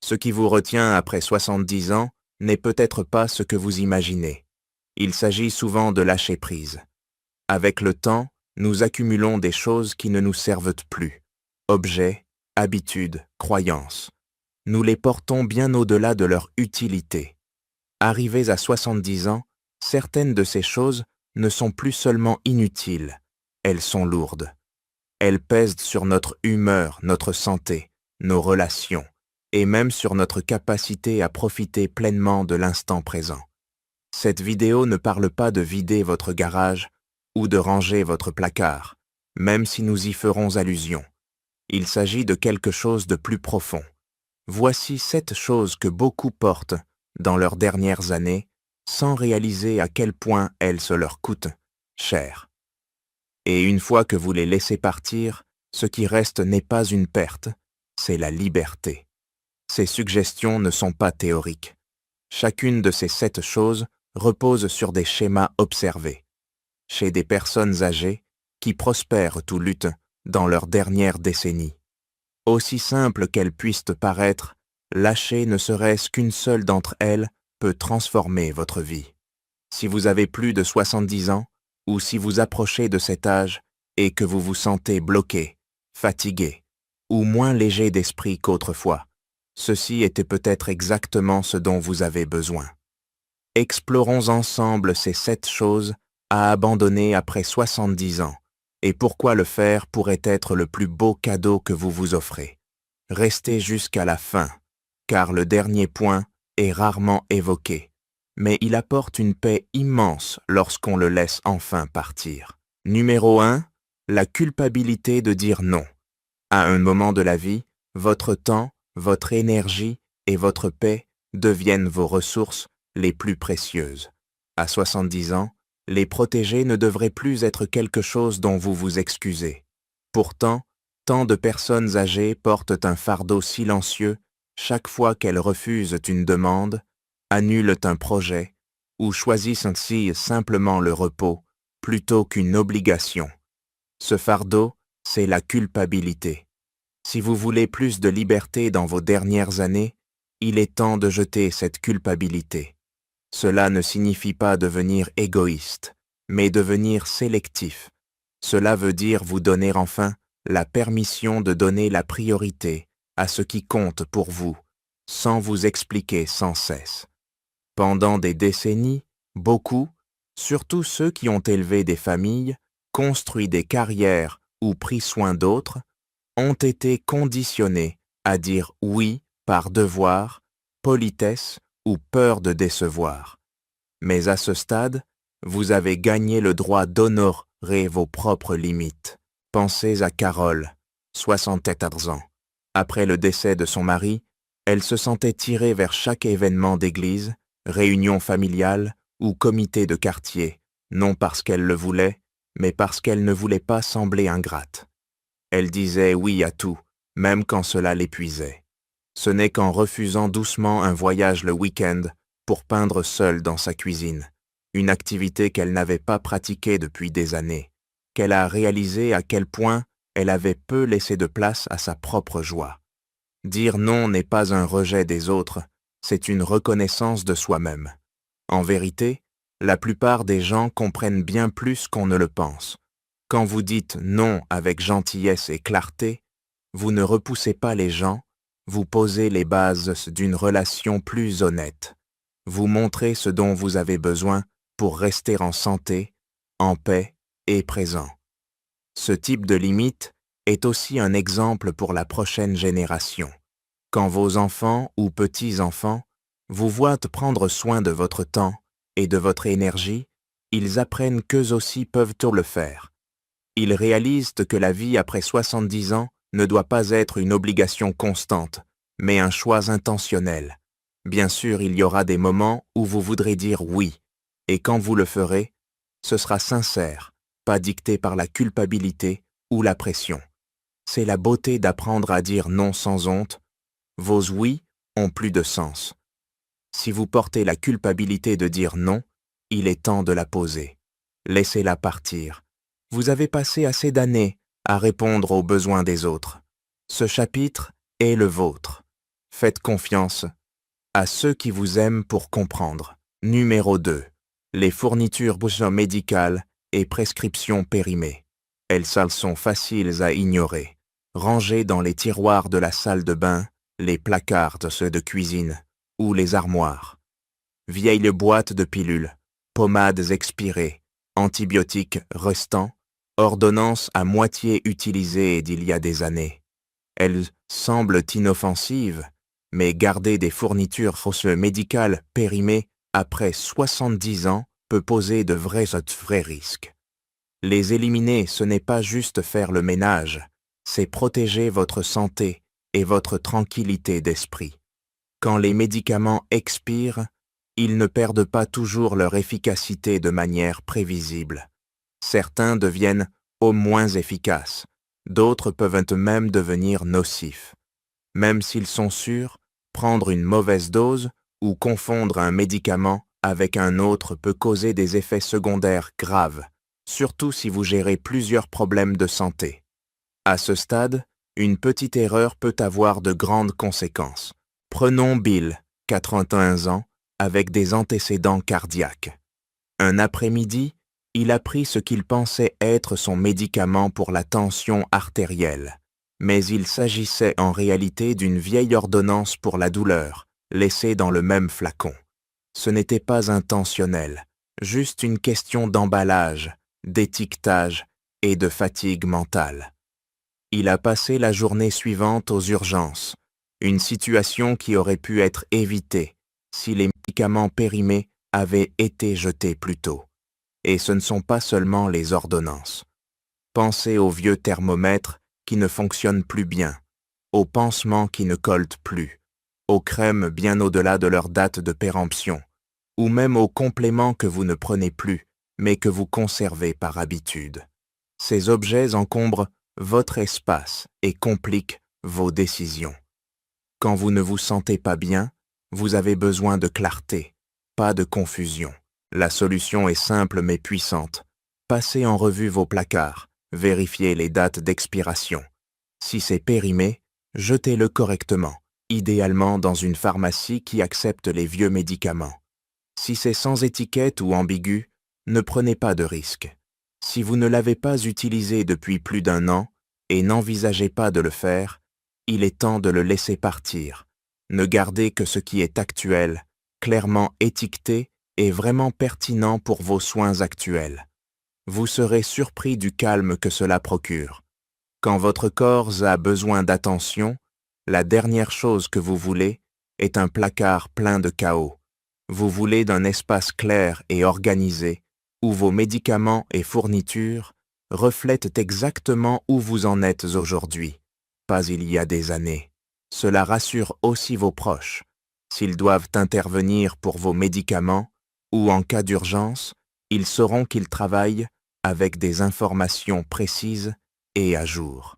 Ce qui vous retient après 70 ans n'est peut-être pas ce que vous imaginez. Il s'agit souvent de lâcher prise. Avec le temps, nous accumulons des choses qui ne nous servent plus. Objets, habitudes, croyances. Nous les portons bien au-delà de leur utilité. Arrivés à 70 ans, certaines de ces choses ne sont plus seulement inutiles, elles sont lourdes. Elles pèsent sur notre humeur, notre santé, nos relations, et même sur notre capacité à profiter pleinement de l'instant présent. Cette vidéo ne parle pas de vider votre garage ou de ranger votre placard, même si nous y ferons allusion. Il s'agit de quelque chose de plus profond. Voici 7 choses que beaucoup portent dans leurs dernières années sans réaliser à quel point elles se leur coûtent cher. Et une fois que vous les laissez partir, ce qui reste n'est pas une perte, c'est la liberté. Ces suggestions ne sont pas théoriques. Chacune de ces 7 choses repose sur des schémas observés, chez des personnes âgées qui prospèrent ou luttent dans leur dernière décennie. Aussi simple qu'elles puissent paraître, lâcher ne serait-ce qu'une seule d'entre elles peut transformer votre vie. Si vous avez plus de 70 ans, ou si vous approchez de cet âge et que vous vous sentez bloqué, fatigué, ou moins léger d'esprit qu'autrefois, ceci était peut-être exactement ce dont vous avez besoin. Explorons ensemble ces 7 choses à abandonner après 70 ans, et pourquoi le faire pourrait être le plus beau cadeau que vous vous offrez. Restez jusqu'à la fin, car le dernier point est rarement évoqué, mais il apporte une paix immense lorsqu'on le laisse enfin partir. Numéro 1, la culpabilité de dire non. À un moment de la vie, votre temps, votre énergie et votre paix deviennent vos ressources les plus précieuses. À 70 ans, les protéger ne devrait plus être quelque chose dont vous vous excusez. Pourtant, tant de personnes âgées portent un fardeau silencieux chaque fois qu'elles refusent une demande, annulent un projet ou choisissent ainsi simplement le repos plutôt qu'une obligation. Ce fardeau, c'est la culpabilité. Si vous voulez plus de liberté dans vos dernières années, il est temps de jeter cette culpabilité. Cela ne signifie pas devenir égoïste, mais devenir sélectif. Cela veut dire vous donner enfin la permission de donner la priorité à ce qui compte pour vous, sans vous expliquer sans cesse. Pendant des décennies, beaucoup, surtout ceux qui ont élevé des familles, construit des carrières ou pris soin d'autres, ont été conditionnés à dire oui par devoir, politesse ou peur de décevoir. Mais à ce stade, vous avez gagné le droit d'honorer vos propres limites. Pensez à Carole, 74 ans. Après le décès de son mari, elle se sentait tirée vers chaque événement d'église, réunion familiale ou comité de quartier, non parce qu'elle le voulait, mais parce qu'elle ne voulait pas sembler ingrate. Elle disait oui à tout, même quand cela l'épuisait. Ce n'est qu'en refusant doucement un voyage le week-end pour peindre seule dans sa cuisine, une activité qu'elle n'avait pas pratiquée depuis des années, qu'elle a réalisé à quel point elle avait peu laissé de place à sa propre joie. Dire non n'est pas un rejet des autres, c'est une reconnaissance de soi-même. En vérité, la plupart des gens comprennent bien plus qu'on ne le pense. Quand vous dites non avec gentillesse et clarté, vous ne repoussez pas les gens, vous posez les bases d'une relation plus honnête. Vous montrez ce dont vous avez besoin pour rester en santé, en paix et présent. Ce type de limite est aussi un exemple pour la prochaine génération. Quand vos enfants ou petits-enfants vous voient prendre soin de votre temps et de votre énergie, ils apprennent qu'eux aussi peuvent tout le faire. Ils réalisent que la vie après 70 ans ne doit pas être une obligation constante, mais un choix intentionnel. Bien sûr, il y aura des moments où vous voudrez dire oui, et quand vous le ferez, ce sera sincère, pas dicté par la culpabilité ou la pression. C'est la beauté d'apprendre à dire non sans honte. Vos oui ont plus de sens. Si vous portez la culpabilité de dire non, il est temps de la poser. Laissez-la partir. Vous avez passé assez d'années à répondre aux besoins des autres. Ce chapitre est le vôtre. Faites confiance à ceux qui vous aiment pour comprendre. Numéro 2. Les fournitures médicales et prescriptions périmées. Elles sont faciles à ignorer. Rangées dans les tiroirs de la salle de bain, les placards de ceux de cuisine ou les armoires. Vieilles boîtes de pilules, pommades expirées, antibiotiques restants, ordonnances à moitié utilisées d'il y a des années. Elles semblent inoffensives, mais garder des fournitures médicales périmées après 70 ans peut poser de vrais risques. Les éliminer, ce n'est pas juste faire le ménage, c'est protéger votre santé et votre tranquillité d'esprit. Quand les médicaments expirent, ils ne perdent pas toujours leur efficacité de manière prévisible. Certains deviennent au moins efficaces, d'autres peuvent même devenir nocifs. Même s'ils sont sûrs, prendre une mauvaise dose ou confondre un médicament avec un autre peut causer des effets secondaires graves, surtout si vous gérez plusieurs problèmes de santé. À ce stade, une petite erreur peut avoir de grandes conséquences. Prenons Bill, 81 ans, avec des antécédents cardiaques. Un après-midi, il a pris ce qu'il pensait être son médicament pour la tension artérielle, mais il s'agissait en réalité d'une vieille ordonnance pour la douleur, laissée dans le même flacon. Ce n'était pas intentionnel, juste une question d'emballage, d'étiquetage et de fatigue mentale. Il a passé la journée suivante aux urgences, une situation qui aurait pu être évitée si les médicaments périmés avaient été jetés plus tôt. Et ce ne sont pas seulement les ordonnances. Pensez aux vieux thermomètres qui ne fonctionnent plus bien, aux pansements qui ne collent plus, aux crèmes bien au-delà de leur date de péremption, ou même aux compléments que vous ne prenez plus, mais que vous conservez par habitude. Ces objets encombrent votre espace et compliquent vos décisions. Quand vous ne vous sentez pas bien, vous avez besoin de clarté, pas de confusion. La solution est simple mais puissante. Passez en revue vos placards, vérifiez les dates d'expiration. Si c'est périmé, jetez-le correctement, idéalement dans une pharmacie qui accepte les vieux médicaments. Si c'est sans étiquette ou ambigu, ne prenez pas de risque. Si vous ne l'avez pas utilisé depuis plus d'1 an et n'envisagez pas de le faire, il est temps de le laisser partir. Ne gardez que ce qui est actuel, clairement étiqueté et vraiment pertinent pour vos soins actuels. Vous serez surpris du calme que cela procure. Quand votre corps a besoin d'attention, la dernière chose que vous voulez est un placard plein de chaos. Vous voulez d'un espace clair et organisé où vos médicaments et fournitures reflètent exactement où vous en êtes aujourd'hui, pas il y a des années. Cela rassure aussi vos proches. S'ils doivent intervenir pour vos médicaments ou en cas d'urgence, ils sauront qu'ils travaillent avec des informations précises et à jour.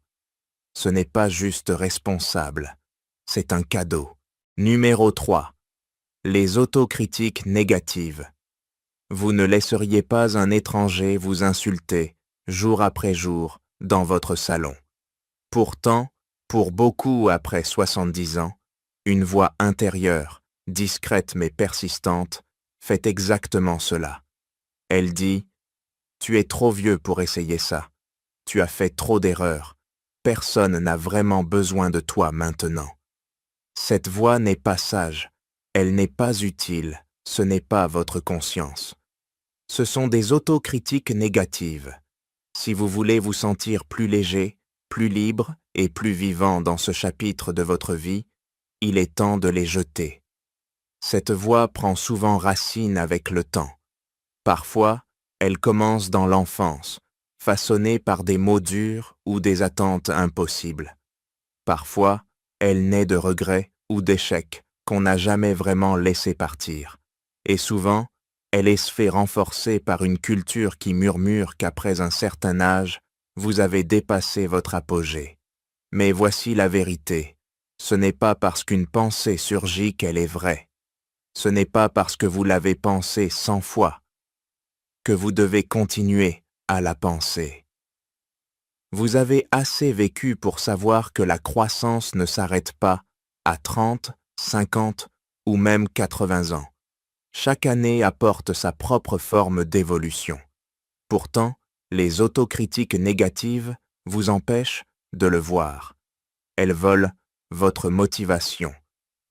Ce n'est pas juste responsable, c'est un cadeau. Numéro 3. Les autocritiques négatives. Vous ne laisseriez pas un étranger vous insulter, jour après jour, dans votre salon. Pourtant, pour beaucoup après 70 ans, une voix intérieure, discrète mais persistante, fait exactement cela. Elle dit « Tu es trop vieux pour essayer ça. Tu as fait trop d'erreurs. Personne n'a vraiment besoin de toi maintenant. » Cette voix n'est pas sage, elle n'est pas utile, ce n'est pas votre conscience. Ce sont des autocritiques négatives. Si vous voulez vous sentir plus léger, plus libre et plus vivant dans ce chapitre de votre vie, il est temps de les jeter. Cette voix prend souvent racine avec le temps. Parfois, elle commence dans l'enfance, façonnée par des mots durs ou des attentes impossibles. Parfois, elle naît de regrets ou d'échecs qu'on n'a jamais vraiment laissé partir. Et souvent, elle est fait renforcer par une culture qui murmure qu'après un certain âge, vous avez dépassé votre apogée. Mais voici la vérité. Ce n'est pas parce qu'une pensée surgit qu'elle est vraie. Ce n'est pas parce que vous l'avez pensée 100 fois que vous devez continuer à la penser. Vous avez assez vécu pour savoir que la croissance ne s'arrête pas à 30, 50 ou même 80 ans. Chaque année apporte sa propre forme d'évolution. Pourtant, les autocritiques négatives vous empêchent de le voir. Elles volent votre motivation,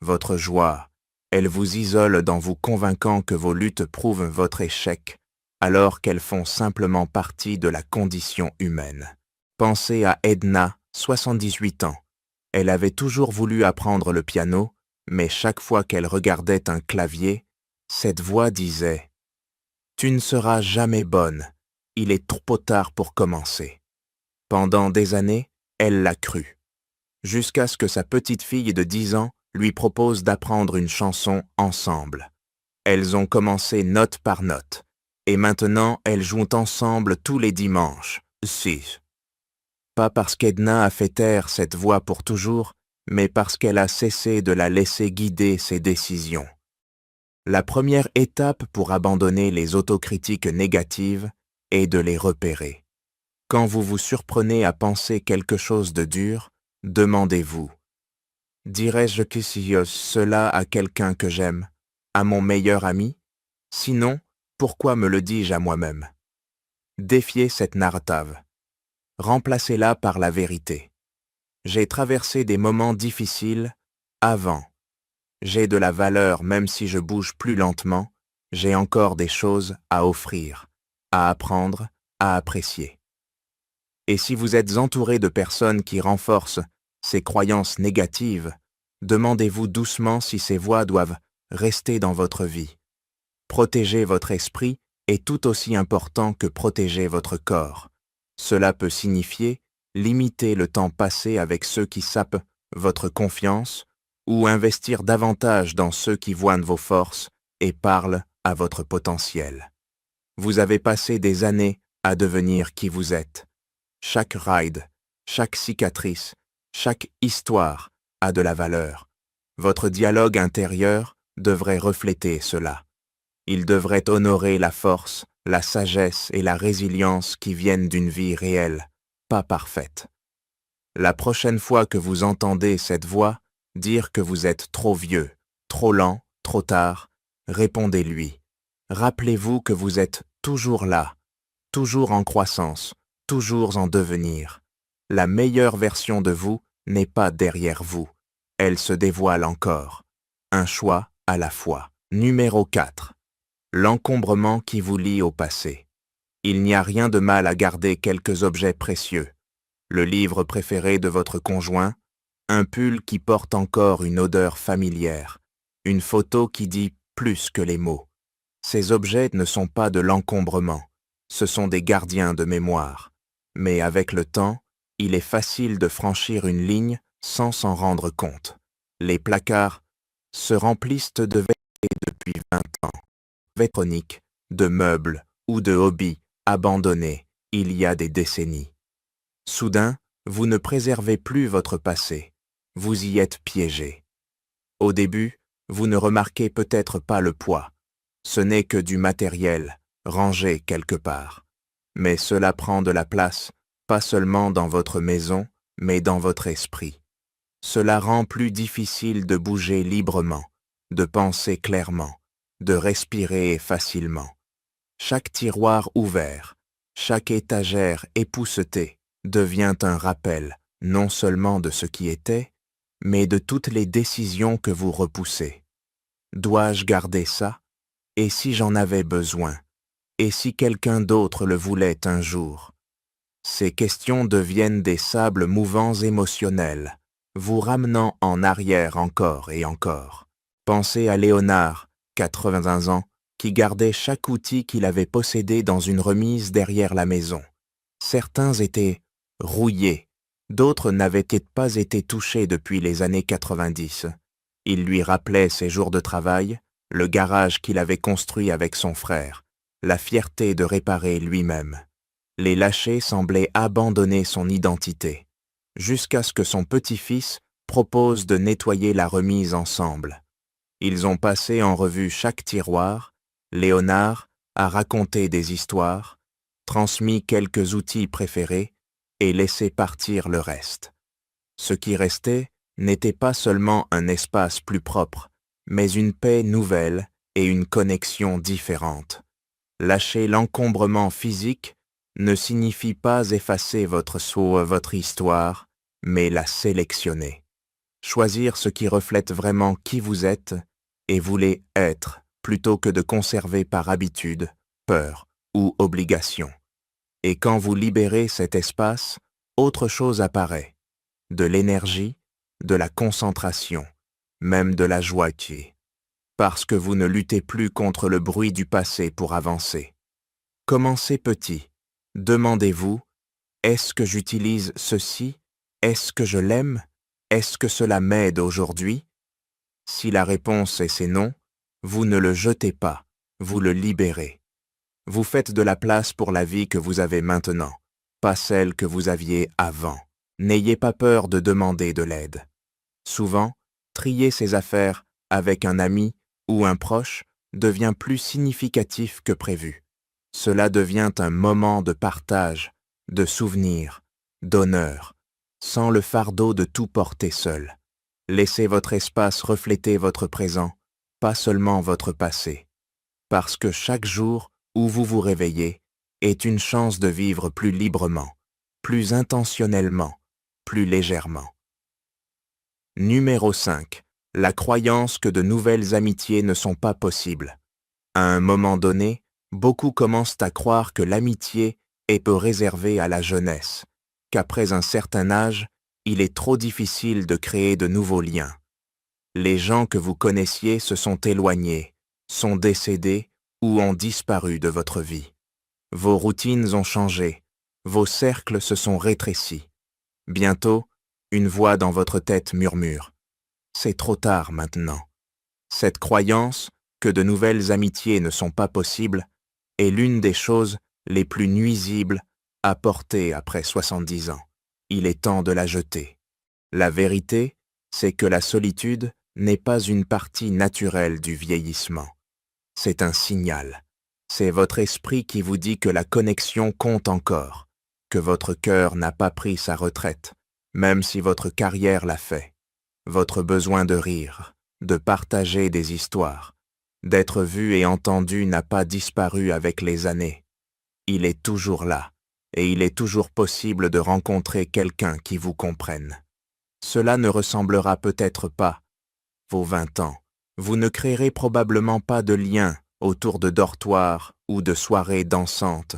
votre joie. Elles vous isolent dans vous convainquant que vos luttes prouvent votre échec, alors qu'elles font simplement partie de la condition humaine. Pensez à Edna, 78 ans. Elle avait toujours voulu apprendre le piano, mais chaque fois qu'elle regardait un clavier, cette voix disait « Tu ne seras jamais bonne, il est trop tard pour commencer ». Pendant des années, elle l'a cru, jusqu'à ce que sa petite fille de 10 ans lui propose d'apprendre une chanson ensemble. Elles ont commencé note par note, et maintenant elles jouent ensemble tous les dimanches. Si. Pas parce qu'Edna a fait taire cette voix pour toujours, mais parce qu'elle a cessé de la laisser guider ses décisions. La première étape pour abandonner les autocritiques négatives est de les repérer. Quand vous vous surprenez à penser quelque chose de dur, demandez-vous « Dirais-je que cela à quelqu'un que j'aime, à mon meilleur ami? Sinon, pourquoi me le dis-je à moi-même » Défiez cette narrative. Remplacez-la par la vérité. J'ai traversé des moments difficiles avant. J'ai de la valeur même si je bouge plus lentement. J'ai encore des choses à offrir, à apprendre, à apprécier. Et si vous êtes entouré de personnes qui renforcent ces croyances négatives, demandez-vous doucement si ces voix doivent rester dans votre vie. Protéger votre esprit est tout aussi important que protéger votre corps. Cela peut signifier limiter le temps passé avec ceux qui sapent votre confiance ou investir davantage dans ceux qui voient vos forces et parlent à votre potentiel. Vous avez passé des années à devenir qui vous êtes. Chaque ride, chaque cicatrice, chaque histoire a de la valeur. Votre dialogue intérieur devrait refléter cela. Il devrait honorer la force, la sagesse et la résilience qui viennent d'une vie réelle, pas parfaite. La prochaine fois que vous entendez cette voix dire que vous êtes trop vieux, trop lent, trop tard, répondez-lui. Rappelez-vous que vous êtes toujours là, toujours en croissance, toujours en devenir. La meilleure version de vous n'est pas derrière vous. Elle se dévoile encore. Un choix à la fois. Numéro 4. L'encombrement qui vous lie au passé. Il n'y a rien de mal à garder quelques objets précieux. Le livre préféré de votre conjoint, un pull qui porte encore une odeur familière, une photo qui dit plus que les mots. Ces objets ne sont pas de l'encombrement, ce sont des gardiens de mémoire. Mais avec le temps, il est facile de franchir une ligne sans s'en rendre compte. Les placards se remplissent de vêtements depuis 20 ans. Électroniques, de meubles ou de hobbies abandonnés il y a des décennies. Soudain, vous ne préservez plus votre passé, vous y êtes piégé. Au début, vous ne remarquez peut-être pas le poids. Ce n'est que du matériel, rangé quelque part. Mais cela prend de la place, pas seulement dans votre maison, mais dans votre esprit. Cela rend plus difficile de bouger librement, de penser clairement, de respirer facilement. Chaque tiroir ouvert, chaque étagère époussetée devient un rappel non seulement de ce qui était, mais de toutes les décisions que vous repoussez. Dois-je garder ça? Et si j'en avais besoin? Et si quelqu'un d'autre le voulait un jour? Ces questions deviennent des sables mouvants émotionnels, vous ramenant en arrière encore et encore. Pensez à Léonard, 81 ans, qui gardait chaque outil qu'il avait possédé dans une remise derrière la maison. Certains étaient rouillés, d'autres n'avaient pas été touchés depuis les années 90. Il lui rappelait ses jours de travail, le garage qu'il avait construit avec son frère, la fierté de réparer lui-même. Les lâchers semblaient abandonner son identité, jusqu'à ce que son petit-fils propose de nettoyer la remise ensemble. Ils ont passé en revue chaque tiroir, Léonard a raconté des histoires, transmis quelques outils préférés et laissé partir le reste. Ce qui restait n'était pas seulement un espace plus propre, mais une paix nouvelle et une connexion différente. Lâcher l'encombrement physique ne signifie pas effacer votre histoire, mais la sélectionner. Choisir ce qui reflète vraiment qui vous êtes et voulez être, plutôt que de conserver par habitude, peur ou obligation. Et quand vous libérez cet espace, autre chose apparaît. De l'énergie, de la concentration, même de la joie qui est. Parce que vous ne luttez plus contre le bruit du passé pour avancer. Commencez petit. Demandez-vous, est-ce que j'utilise ceci? Est-ce que je l'aime? Est-ce que cela m'aide aujourd'hui? Si la réponse est c'est non, vous ne le jetez pas, vous le libérez. Vous faites de la place pour la vie que vous avez maintenant, pas celle que vous aviez avant. N'ayez pas peur de demander de l'aide. Souvent, trier ses affaires avec un ami ou un proche devient plus significatif que prévu. Cela devient un moment de partage, de souvenir, d'honneur, sans le fardeau de tout porter seul. Laissez votre espace refléter votre présent, pas seulement votre passé. Parce que chaque jour où vous vous réveillez est une chance de vivre plus librement, plus intentionnellement, plus légèrement. Numéro 5. La croyance que de nouvelles amitiés ne sont pas possibles. À un moment donné, beaucoup commencent à croire que l'amitié est peu réservée à la jeunesse, qu'après un certain âge, il est trop difficile de créer de nouveaux liens. Les gens que vous connaissiez se sont éloignés, sont décédés ou ont disparu de votre vie. Vos routines ont changé, vos cercles se sont rétrécis. Bientôt, une voix dans votre tête murmure « C'est trop tard maintenant ». Cette croyance que de nouvelles amitiés ne sont pas possibles est l'une des choses les plus nuisibles à porter après 70 ans. Il est temps de la jeter. La vérité, c'est que la solitude n'est pas une partie naturelle du vieillissement. C'est un signal. C'est votre esprit qui vous dit que la connexion compte encore, que votre cœur n'a pas pris sa retraite, même si votre carrière l'a fait. Votre besoin de rire, de partager des histoires, d'être vu et entendu n'a pas disparu avec les années. Il est toujours là, et il est toujours possible de rencontrer quelqu'un qui vous comprenne. Cela ne ressemblera peut-être pas vos 20 ans. Vous ne créerez probablement pas de liens autour de dortoirs ou de soirées dansantes,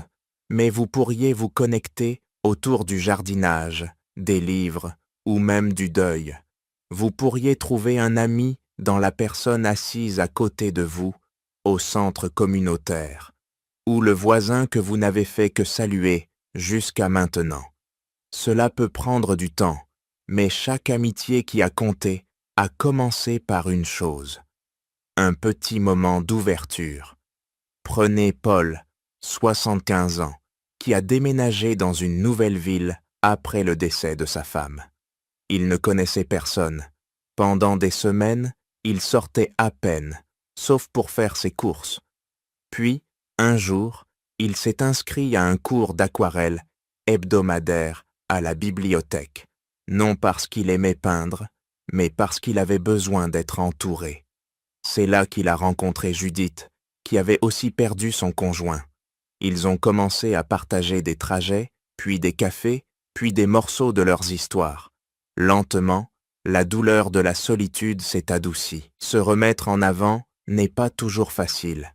mais vous pourriez vous connecter autour du jardinage, des livres ou même du deuil. Vous pourriez trouver un ami dans la personne assise à côté de vous, au centre communautaire, ou le voisin que vous n'avez fait que saluer jusqu'à maintenant. Cela peut prendre du temps, mais chaque amitié qui a compté a commencé par une chose, un petit moment d'ouverture. Prenez Paul, 75 ans, qui a déménagé dans une nouvelle ville après le décès de sa femme. Il ne connaissait personne. Pendant des semaines, il sortait à peine, sauf pour faire ses courses. Puis, un jour, il s'est inscrit à un cours d'aquarelle hebdomadaire à la bibliothèque, non parce qu'il aimait peindre, mais parce qu'il avait besoin d'être entouré. C'est là qu'il a rencontré Judith, qui avait aussi perdu son conjoint. Ils ont commencé à partager des trajets, puis des cafés, puis des morceaux de leurs histoires. Lentement, la douleur de la solitude s'est adoucie. Se remettre en avant n'est pas toujours facile.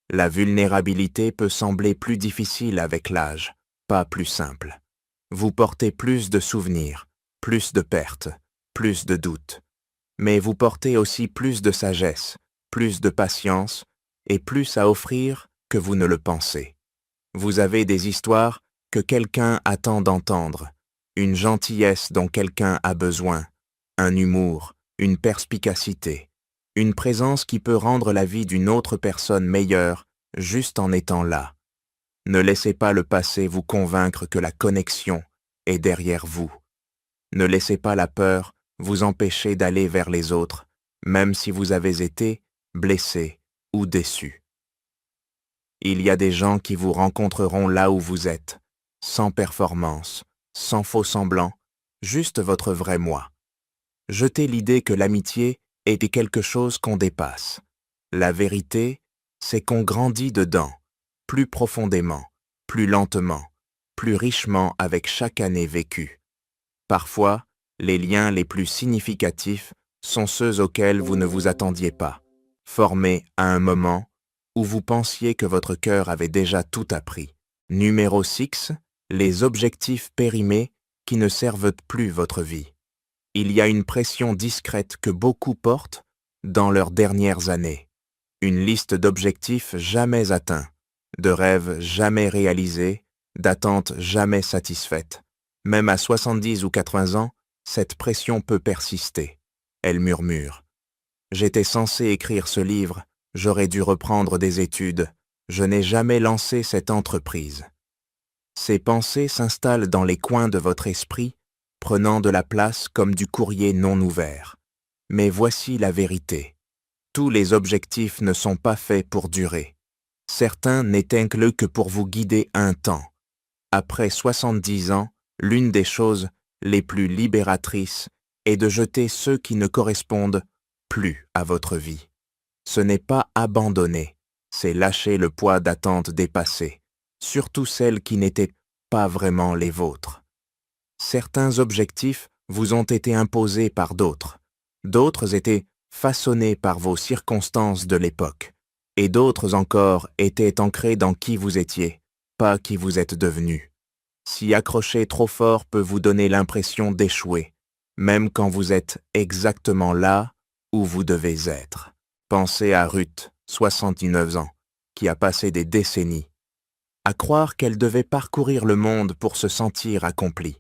La vulnérabilité peut sembler plus difficile avec l'âge, pas plus simple. Vous portez plus de souvenirs, plus de pertes, plus de doutes. Mais vous portez aussi plus de sagesse, plus de patience et plus à offrir que vous ne le pensez. Vous avez des histoires que quelqu'un attend d'entendre, une gentillesse dont quelqu'un a besoin, un humour, une perspicacité, une présence qui peut rendre la vie d'une autre personne meilleure juste en étant là. Ne laissez pas le passé vous convaincre que la connexion est derrière vous. Ne laissez pas la peur vous empêcher d'aller vers les autres, même si vous avez été blessé ou déçu. Il y a des gens qui vous rencontreront là où vous êtes, sans performance, sans faux semblant, juste votre vrai moi. Jetez l'idée que l'amitié est quelque chose qu'on dépasse. La vérité, c'est qu'on grandit dedans, plus profondément, plus lentement, plus richement avec chaque année vécue. Parfois, les liens les plus significatifs sont ceux auxquels vous ne vous attendiez pas, formés à un moment où vous pensiez que votre cœur avait déjà tout appris. Numéro 6, les objectifs périmés qui ne servent plus votre vie. Il y a une pression discrète que beaucoup portent dans leurs dernières années. Une liste d'objectifs jamais atteints, de rêves jamais réalisés, d'attentes jamais satisfaites. Même à 70 ou 80 ans, cette pression peut persister. Elle murmure. J'étais censé écrire ce livre, j'aurais dû reprendre des études, je n'ai jamais lancé cette entreprise. Ces pensées s'installent dans les coins de votre esprit, prenant de la place comme du courrier non ouvert. Mais voici la vérité. Tous les objectifs ne sont pas faits pour durer. Certains n'éteignent que pour vous guider un temps. Après 70 ans, l'une des choses les plus libératrices est de jeter ceux qui ne correspondent plus à votre vie. Ce n'est pas abandonner, c'est lâcher le poids d'attentes dépassées, surtout celles qui n'étaient pas vraiment les vôtres. Certains objectifs vous ont été imposés par d'autres, d'autres étaient façonnés par vos circonstances de l'époque, et d'autres encore étaient ancrés dans qui vous étiez, pas qui vous êtes devenu. S'y accrocher trop fort peut vous donner l'impression d'échouer, même quand vous êtes exactement là où vous devez être. Pensez à Ruth, 79 ans, qui a passé des décennies à croire qu'elle devait parcourir le monde pour se sentir accomplie.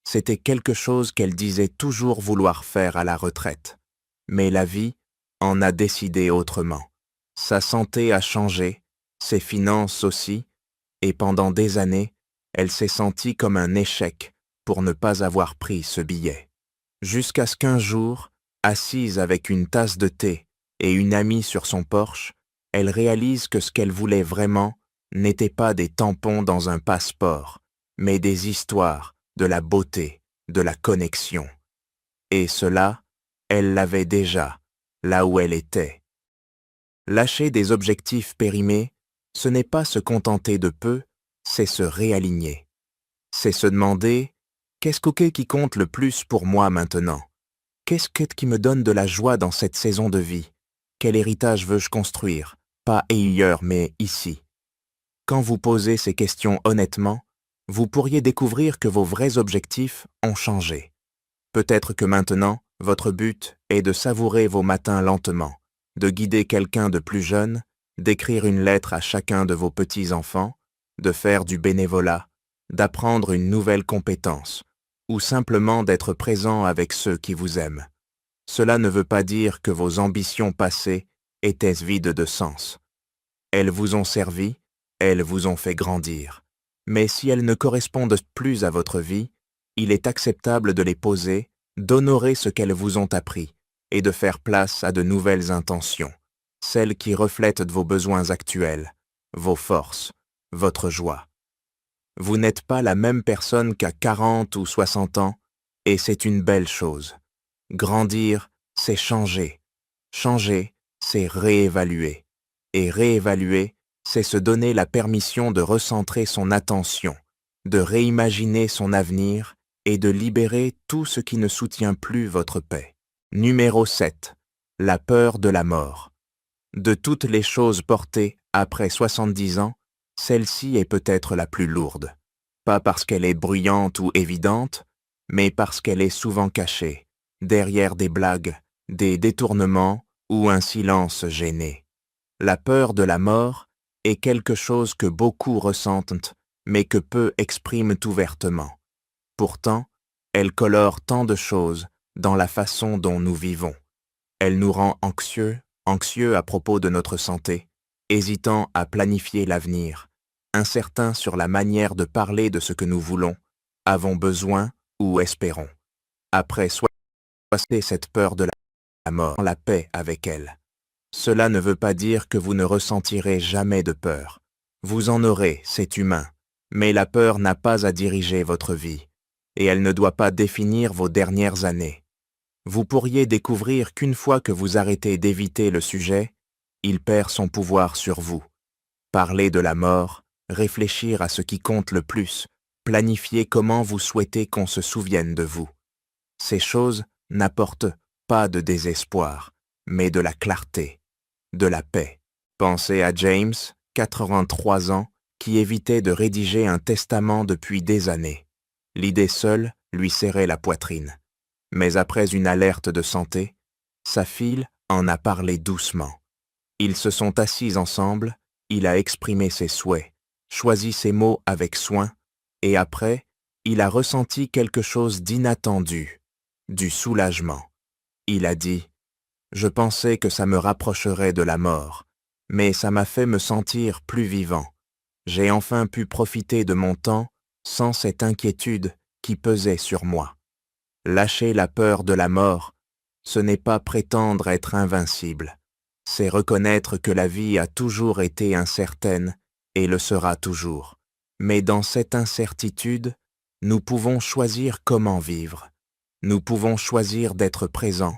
C'était quelque chose qu'elle disait toujours vouloir faire à la retraite. Mais la vie en a décidé autrement. Sa santé a changé, ses finances aussi, et pendant des années, elle s'est sentie comme un échec pour ne pas avoir pris ce billet. Jusqu'à ce qu'un jour, assise avec une tasse de thé et une amie sur son porche, elle réalise que ce qu'elle voulait vraiment n'était pas des tampons dans un passeport, mais des histoires, de la beauté, de la connexion. Et cela, elle l'avait déjà, là où elle était. Lâcher des objectifs périmés, ce n'est pas se contenter de peu, c'est se réaligner. C'est se demander, qu'est-ce qui compte le plus pour moi maintenant? Qu'est-ce qui me donne de la joie dans cette saison de vie? Quel héritage veux-je construire? Pas ailleurs, mais ici. Quand vous posez ces questions honnêtement, vous pourriez découvrir que vos vrais objectifs ont changé. Peut-être que maintenant, votre but est de savourer vos matins lentement, de guider quelqu'un de plus jeune, d'écrire une lettre à chacun de vos petits-enfants, de faire du bénévolat, d'apprendre une nouvelle compétence, ou simplement d'être présent avec ceux qui vous aiment. Cela ne veut pas dire que vos ambitions passées étaient vides de sens. Elles vous ont servi, elles vous ont fait grandir. Mais si elles ne correspondent plus à votre vie, il est acceptable de les poser, d'honorer ce qu'elles vous ont appris et de faire place à de nouvelles intentions, celles qui reflètent vos besoins actuels, vos forces, votre joie. Vous n'êtes pas la même personne qu'à 40 ou 60 ans et c'est une belle chose. Grandir, c'est changer. Changer, c'est réévaluer. Et réévaluer, c'est se donner la permission de recentrer son attention, de réimaginer son avenir et de libérer tout ce qui ne soutient plus votre paix. Numéro 7. La peur de la mort. De toutes les choses portées après 70 ans, celle-ci est peut-être la plus lourde. Pas parce qu'elle est bruyante ou évidente, mais parce qu'elle est souvent cachée, derrière des blagues, des détournements ou un silence gêné. La peur de la mort est quelque chose que beaucoup ressentent, mais que peu expriment ouvertement. Pourtant, elle colore tant de choses dans la façon dont nous vivons. Elle nous rend anxieux à propos de notre santé, hésitant à planifier l'avenir, incertains sur la manière de parler de ce que nous voulons, avons besoin ou espérons. Après soyez cette peur de la mort, la paix avec elle. Cela ne veut pas dire que vous ne ressentirez jamais de peur. Vous en aurez, c'est humain, mais la peur n'a pas à diriger votre vie, et elle ne doit pas définir vos dernières années. Vous pourriez découvrir qu'une fois que vous arrêtez d'éviter le sujet, il perd son pouvoir sur vous. Parler de la mort, réfléchir à ce qui compte le plus, planifier comment vous souhaitez qu'on se souvienne de vous. Ces choses n'apportent pas de désespoir, mais de la clarté, de la paix. Pensez à James, 83 ans, qui évitait de rédiger un testament depuis des années. L'idée seule lui serrait la poitrine. Mais après une alerte de santé, sa fille en a parlé doucement. Ils se sont assis ensemble, il a exprimé ses souhaits, choisi ses mots avec soin, et après, il a ressenti quelque chose d'inattendu, du soulagement. Il a dit « Je pensais que ça me rapprocherait de la mort, mais ça m'a fait me sentir plus vivant. J'ai enfin pu profiter de mon temps sans cette inquiétude qui pesait sur moi. Lâcher la peur de la mort, ce n'est pas prétendre être invincible. C'est reconnaître que la vie a toujours été incertaine et le sera toujours. Mais dans cette incertitude, nous pouvons choisir comment vivre. Nous pouvons choisir d'être présents,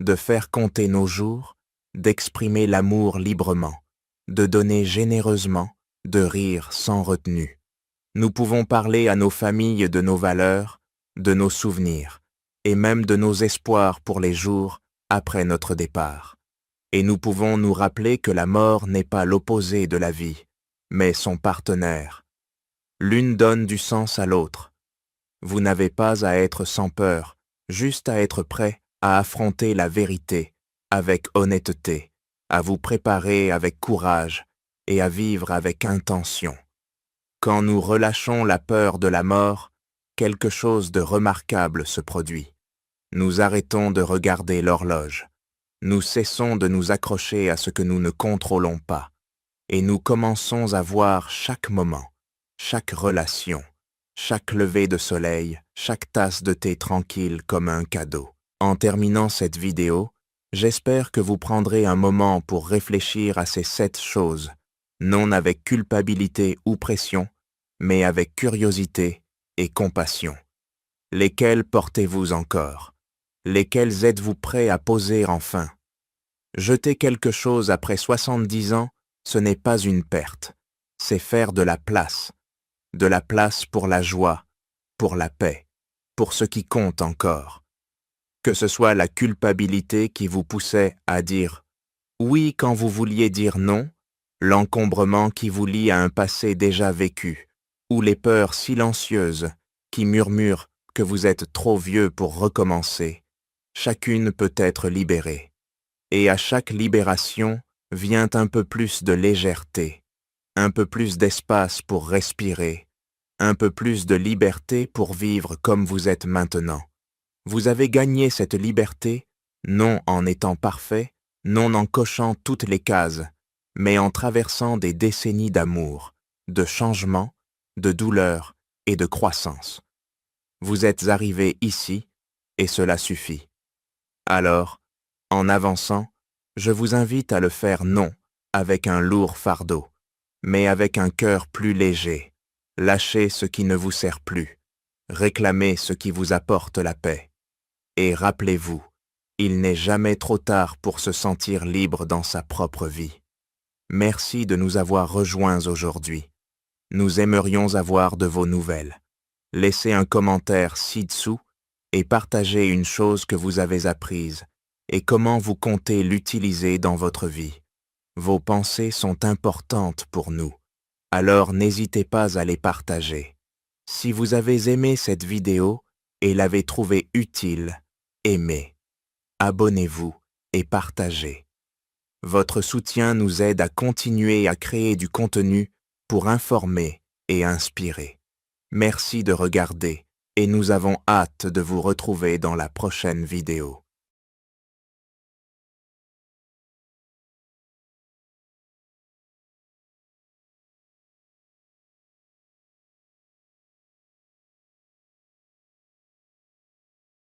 de faire compter nos jours, d'exprimer l'amour librement, de donner généreusement, de rire sans retenue. Nous pouvons parler à nos familles de nos valeurs, de nos souvenirs, et même de nos espoirs pour les jours après notre départ. Et nous pouvons nous rappeler que la mort n'est pas l'opposé de la vie, mais son partenaire. L'une donne du sens à l'autre. Vous n'avez pas à être sans peur, juste à être prêt à affronter la vérité avec honnêteté, à vous préparer avec courage et à vivre avec intention. Quand nous relâchons la peur de la mort, quelque chose de remarquable se produit. Nous arrêtons de regarder l'horloge. Nous cessons de nous accrocher à ce que nous ne contrôlons pas, et nous commençons à voir chaque moment, chaque relation, chaque lever de soleil, chaque tasse de thé tranquille comme un cadeau. En terminant cette vidéo, j'espère que vous prendrez un moment pour réfléchir à ces 7 choses, non avec culpabilité ou pression, mais avec curiosité et compassion. Lesquelles portez-vous encore? Lesquelles êtes-vous prêt à poser enfin? Jeter quelque chose après 70 ans, ce n'est pas une perte, c'est faire de la place pour la joie, pour la paix, pour ce qui compte encore. Que ce soit la culpabilité qui vous poussait à dire oui quand vous vouliez dire non, l'encombrement qui vous lie à un passé déjà vécu, ou les peurs silencieuses qui murmurent que vous êtes trop vieux pour recommencer, chacune peut être libérée. Et à chaque libération vient un peu plus de légèreté, un peu plus d'espace pour respirer, un peu plus de liberté pour vivre comme vous êtes maintenant. Vous avez gagné cette liberté, non en étant parfait, non en cochant toutes les cases, mais en traversant des décennies d'amour, de changement, de douleur et de croissance. Vous êtes arrivé ici, et cela suffit. Alors, en avançant, je vous invite à le faire non avec un lourd fardeau, mais avec un cœur plus léger. Lâchez ce qui ne vous sert plus, réclamez ce qui vous apporte la paix. Et rappelez-vous, il n'est jamais trop tard pour se sentir libre dans sa propre vie. Merci de nous avoir rejoints aujourd'hui. Nous aimerions avoir de vos nouvelles. Laissez un commentaire ci-dessous et partagez une chose que vous avez apprise et comment vous comptez l'utiliser dans votre vie. Vos pensées sont importantes pour nous, alors n'hésitez pas à les partager. Si vous avez aimé cette vidéo et l'avez trouvée utile, aimez, abonnez-vous et partagez. Votre soutien nous aide à continuer à créer du contenu pour informer et inspirer. Merci de regarder et nous avons hâte de vous retrouver dans la prochaine vidéo.